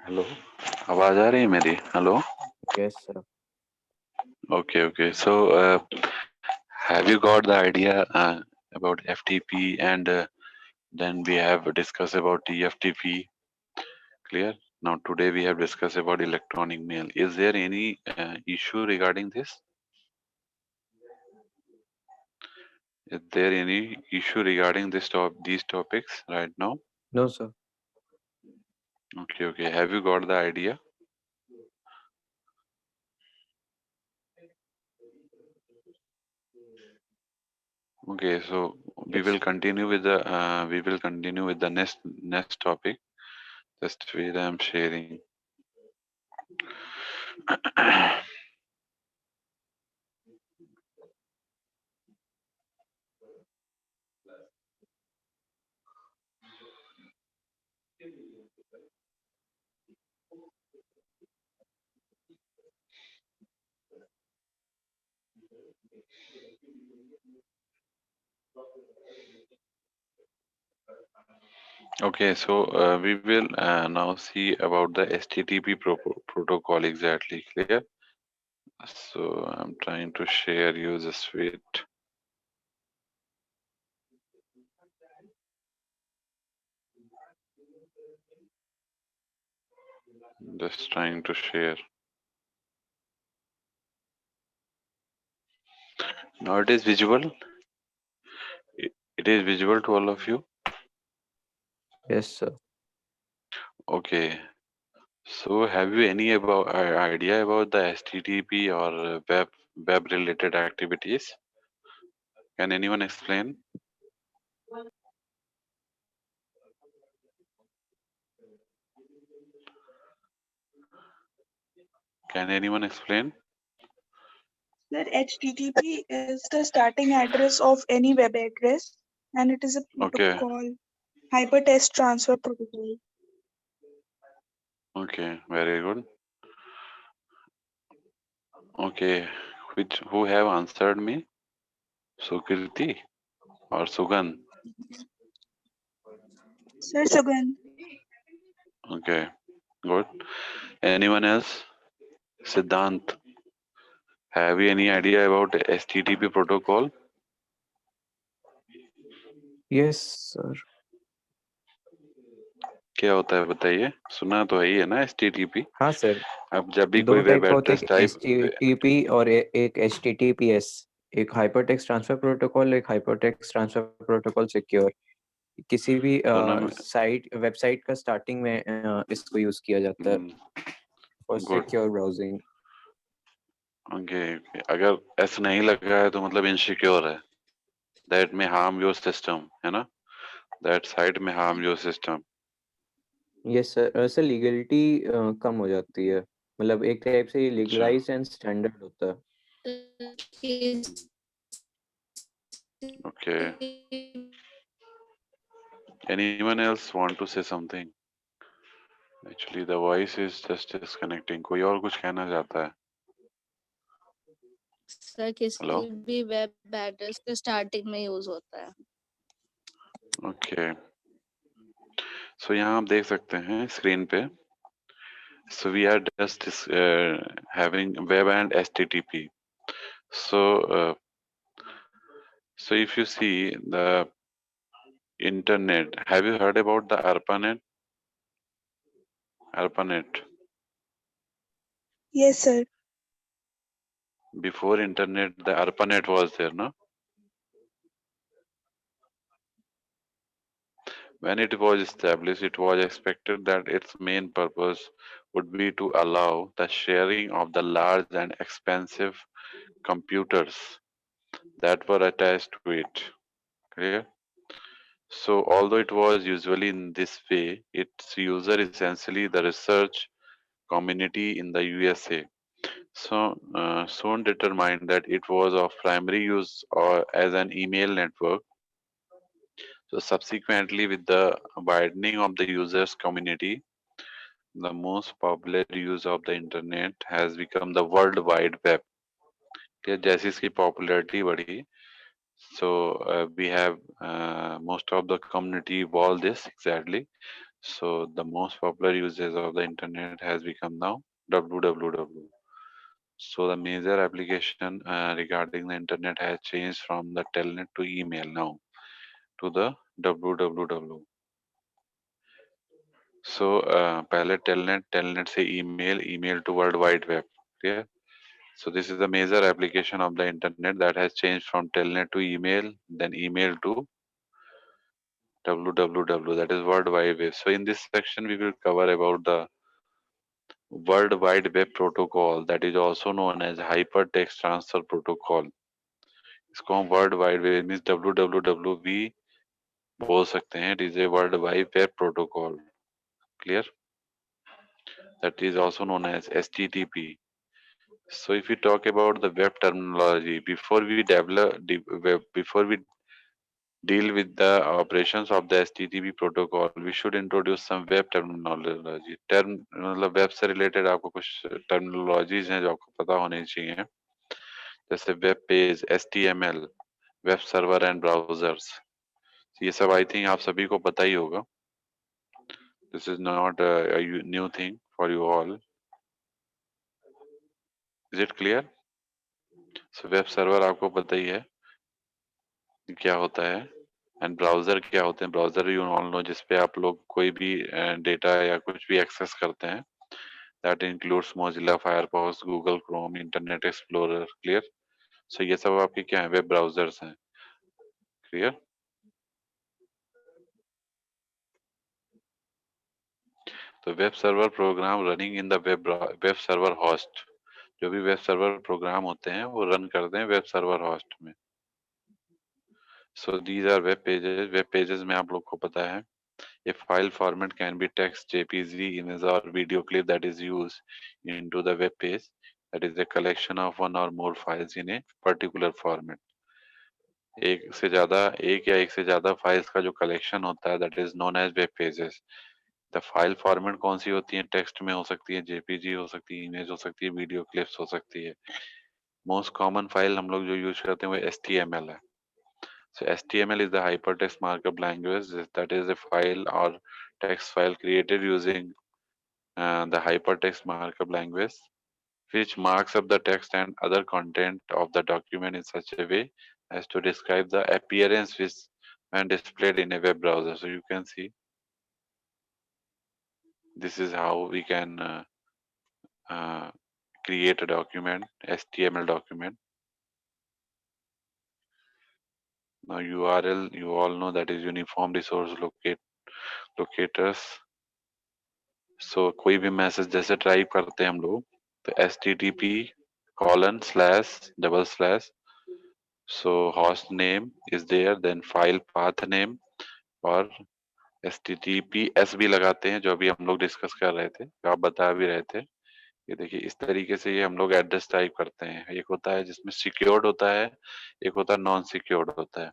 Hello, आवाज आ रही है मेरी? Hello. Yes, sir. Okay. So, have you got the idea about FTP and then we have discussed about TFTP? Clear? Now today we have discussed about electronic mail. Is there any issue regarding this? Is there any issue regarding these topics right now? No, sir. Okay. Have you got the idea? Okay, so Yes. we will continue with the next topic. Just wait, I'm sharing. Okay, so we will now see about the HTTP protocol exactly. Clear? So I'm trying to share you just wait. Just trying to share. Now it is visible. It is visible to all of you. Yes, sir. Okay. So have you any idea about the HTTP or web related activities? Can anyone explain? Can anyone explain? That HTTP is the starting address of any web address, and it is a Okay. protocol, hypertext transfer protocol. Okay. Very good. Okay. Who have answered me? Sukirti or Sugan? Sir Sugan, Okay. Good. Anyone else? Siddhant. Have you any idea about HTTP protocol? Yes, sir. क्या होता है बताइए? सुना तो है ही है ना HTTP? हाँ सर, अब जब भी दो कोई टाइप वेब का होता है, एड्रेस एक टाइप. HTTP और एक HTTPS। एक हाइपरटेक्स्ट ट्रांसफर प्रोटोकॉल, एक हाइपरटेक्स्ट ट्रांसफर प्रोटोकॉल सिक्योर। किसी भी दोनों में. वेबसाइट का स्टार्टिंग में इसको यूज किया जाता है for good. Secure browsing. Okay. अगर ऐसा नहीं लगा है तो मतलब इनसिक्योर है. दैट में हार्म योर सिस्टम है ना. दैट साइट में harm your system. Yes sir, sir legality कम हो जाती है, मतलब एक टाइप से लीगलाइज्ड एंड स्टैंडर्ड होता है। Okay. Anyone else want to say something? Actually, the voice is just disconnecting. कोई और कुछ कहना चाहता है? सर किसी Hello? भी वेब एड्रेस के स्टार्टिंग में यूज होता है। Okay. So यहाँ आप देख सकते हैं स्क्रीन पे. So we are just having web and HTTP. So if you see the internet, have you heard about the ARPANET? ARPANET. yes sir. Before internet, the ARPANET was there, no? When it was established, it was expected that its main purpose would be to allow the sharing of the large and expensive computers that were attached to it. Clear? So, although it was usually in this way, its user essentially the research community in the USA. So, soon determined that it was of primary use or as an email network. So, subsequently, with the widening of the users community, the most popular use of the internet has become the World Wide Web. Okay, जैसे इसकी popularity बढ़ी, so we have most of the community evolved this exactly. So the most popular uses of the internet has become now www. So the major application regarding the internet has changed from the telnet to email now to the www. So पहले telnet से email to world wide web. Clear? So this is the major application of the internet that has changed from telnet to email, then email to www, that is world wide web. So in this section we will cover about the world wide web protocol, that is also known as hypertext transfer protocol. इसको हम world wide web means www भी बोल सकते हैं. It is a world wide web protocol. Clear? That is also known as HTTP. So if we talk about the web terminology, before we deal with the operations of the HTTP protocol, we should introduce some web terminology. मतलब web से related आपको कुछ terminologies हैं जो आपको पता होने चाहिए. जैसे web page, HTML, web server and browsers. ये सब आई थिंक आप सभी को पता ही होगा. This is not a new thing for you all. Is it clear? So web server आपको पता ही है क्या होता है. एंड ब्राउजर क्या होते हैं. ब्राउजर यू ऑल नो, जिसपे आप लोग कोई भी डेटा या कुछ भी एक्सेस करते हैं. That includes Mozilla Firefox, Google Chrome, Internet Explorer. Clear? So ये सब आपके क्या है, वेब ब्राउजर्स हैं. क्लियर? तो web server program running in the web server host. जो भी वेब सर्वर प्रोग्राम होते हैं वो रन करते हैं वेब सर्वर होस्ट में. So these are web pages. Web pages में आप लोग को पता है a file format can be text, JPG, image or video clip that is used into the web page. That is a collection of one or more files in a particular format. एक या एक से ज्यादा files का जो collection होता है that is known as web pages. The file format कौन सी होती है? टेक्स्ट में हो सकती है, JPG हो सकती है, इमेज हो सकती है, वीडियो क्लिप्स हो सकती है. मोस्ट कॉमन फाइल हम लोग जो यूज करते हैं वो HTML है. So HTML is the hypertext markup language. That is a file or text file created using the hypertext markup language, which marks up the text and other content of the document in such a way as to describe the appearance which when displayed in a web browser. So you can see this is how we can uh, create a document, HTML document. Now URL, you all know that is uniform resource locators. So कोई भी message जैसे type करते हैं हम लोग, तो http:// so host name is there, then file path name और https भी लगाते हैं, जो अभी हम लोग डिस्कस कर रहे थे, जो आप बता भी रहे थे. ये देखिए इस तरीके से ये हम लोग एड्रेस टाइप करते हैं. एक होता है जिसमें सिक्योर्ड होता है, एक होता है नॉन सिक्योर्ड होता है.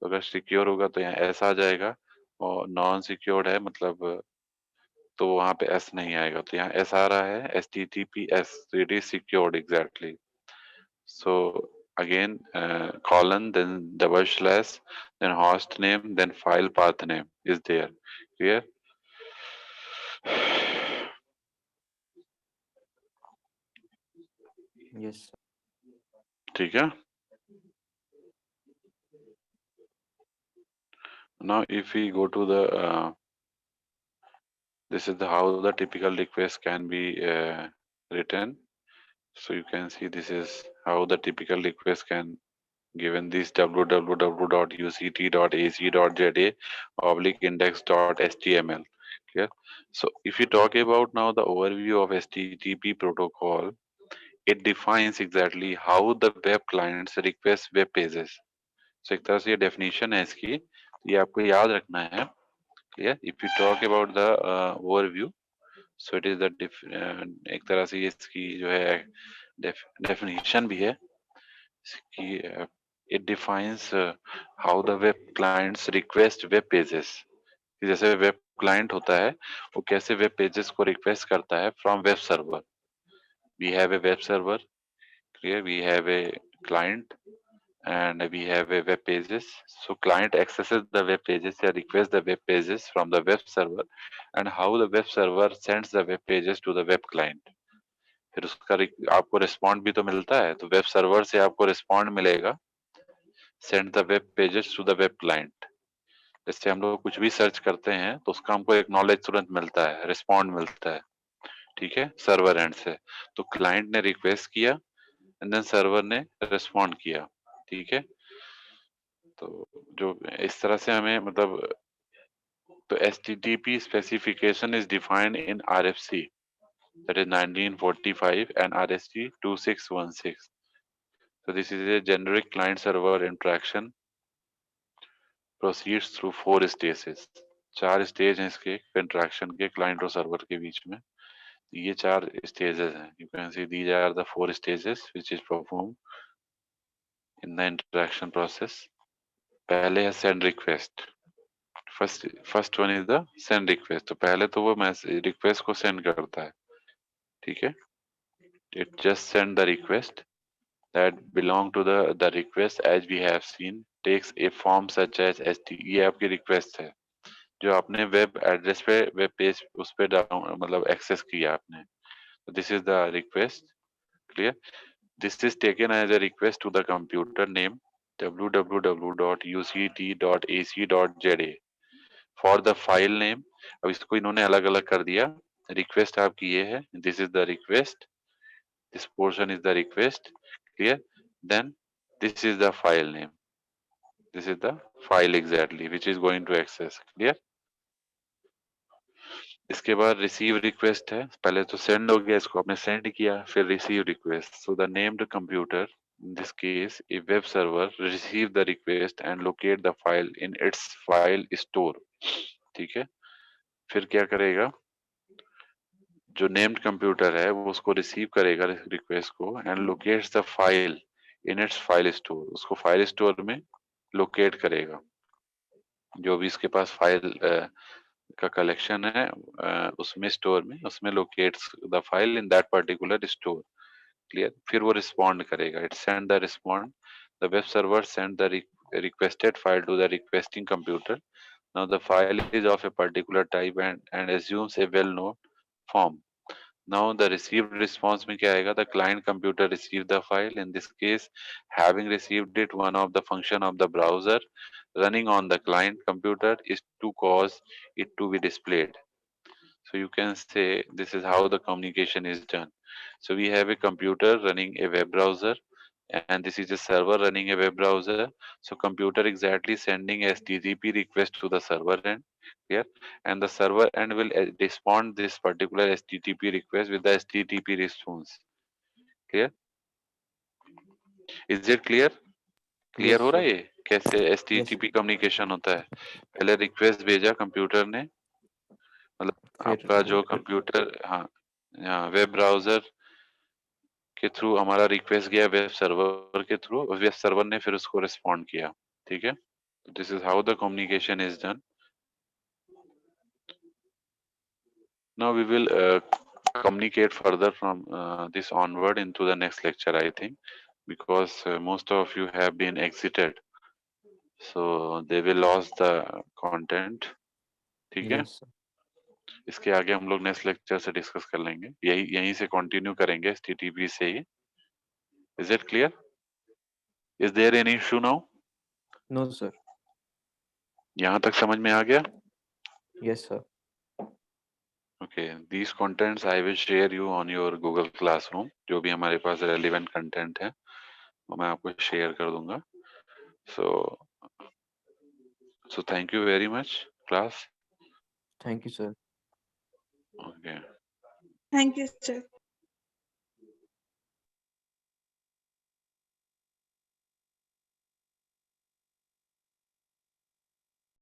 तो अगर सिक्योर होगा तो यहाँ एस आ जाएगा, और नॉन सिक्योर्ड है मतलब तो वहां पे एस नहीं आएगा. तो यहाँ एस आ रहा है, HTTPS, so it is secured exactly. So again colon, then // then host name, then file path name is there. Clear? Yes. ठीक है. Now if we go to the this is how the typical request can be written. So you can see this is how the typical request can given this www.uct.ac.za/index.html. Clear? So if you talk about now the overview of HTTP protocol, it defines exactly how the web clients request web pages. So एक तरह से ये definition है इसकी, ये आपको याद रखना है. Clear? If you talk about the overview, so it is the एक तरह से ये इसकी जो है definition भी है. It defines how the web clients request web pages. जैसे वेब क्लाइंट होता है वो कैसे वेब पेजेस को रिक्वेस्ट करता है from web server. We have a web server. Clear? We have a client and we have a web pages. So client accesses the web pages or requests the web pages from the web server, and how the web server sends the web pages to the web client. फिर उसका आपको respond भी तो मिलता है, तो web server से आपको रिस्पॉन्ड मिलेगा, send the web pages to the web client. जैसे हम लोग कुछ भी सर्च करते हैं तो उसका हमको एक नॉलेज तुरंत मिलता है, रिस्पॉन्ड मिलता है, ठीक है, सर्वर एंड से। तो क्लाइंट ने रिक्वेस्ट किया एंड देन सर्वर ने रिस्पॉन्ड किया, ठीक है। तो जो इस तरह से हमें मतलब, तो HTTP specification is defined in RFC, that is 1945, and RFC 2616. So this is a generic client server interaction, proceeds through 4 stages. 4 stage हैं इसके इंटरेक्शन के क्लाइंट और सर्वर के बीच में। ये 4 स्टेजेस हैं। You can see these are the 4 stages which is performed in the interaction process. पहले है send request. First one is the send request. तो पहले तो वो मैसेज रिक्वेस्ट को सेंड करता है, ठीक है। It just send the request that belong to the request as we have seen takes a form such as st। ये आपकी रिक्वेस्ट है जो आपने वेब एड्रेस पे, वेब पेज उस पे मतलब एक्सेस किया आपने। This is the request, clear. This is taken as a request to the computer name www.uct.ac.za for the file name। अब इसको इन्होंने अलग अलग कर दिया। रिक्वेस्ट आपकी ये है, this is the request, this portion is the request, clear। Then this is the file name, this is the file exactly which is going to access, clear। इसके बाद रिसीव रिक्वेस्ट है, पहले तो सेंड हो गया, इसको आपने सेंड किया, फिर receive request. So the named computer, in this case a web server, receive the request and locate the file in its file store, ठीक है। फिर क्या करेगा, जो नेम्ड कंप्यूटर है वो उसको रिसीव करेगा रिक्वेस्ट को and locates the file in its file store, उसको फाइल स्टोर में लोकेट करेगा। जो भी इसके पास फाइल का कलेक्शन है उसमें स्टोर में, उसमें locates the file in that particular store, clear. फिर वो रिस्पॉन्ड करेगा, it send the respond, the web server send the requested file to the requesting computer। Now the file is of a particular type and assumes a well-known form। Now the received response में क्या आएगा, the client computer received the file, in this case having received it, one of the function of the browser running on the client computer is to cause it to be displayed। So you can say this is how the communication is done। So we have a computer running a web browser and this is a server running a web browser। So computer exactly sending a HTTP request to the server end here, and the server end will respond this particular HTTP request with the HTTP response, clear। Is it clear? Clear Yes, हो रहा sir. है ये कैसे Yes, HTTP communication होता है। पहले request भेजा computer ने, मतलब फिर आपका वो जो कंप्यूटर, हाँ हाँ, वेब ब्राउजर के थ्रू हमारा रिक्वेस्ट गया वेब सर्वर के थ्रू, वेब सर्वर ने फिर उसको रिस्पॉन्ड किया, ठीक है। This is how the communication is done. Now we will communicate further from this onward into the next lecture, I think, because most of you have been exited, so they will lose the content, ठीक है। yes, sir. इसके आगे हम लोग next lecture से discuss कर लेंगे, यहीं से कंटिन्यू करेंगे HTTP से ही। Is it clear? Is there any issue now? No, sir. यहाँ तक समझ में आ गया? Yes, sir. Okay, these contents I will share you on your Google classroom. जो भी हमारे पास रेलिवेंट कंटेंट है वो मैं आपको शेयर कर दूंगा। So thank you very much class. Thank you, sir. Okay. Thank you, sir.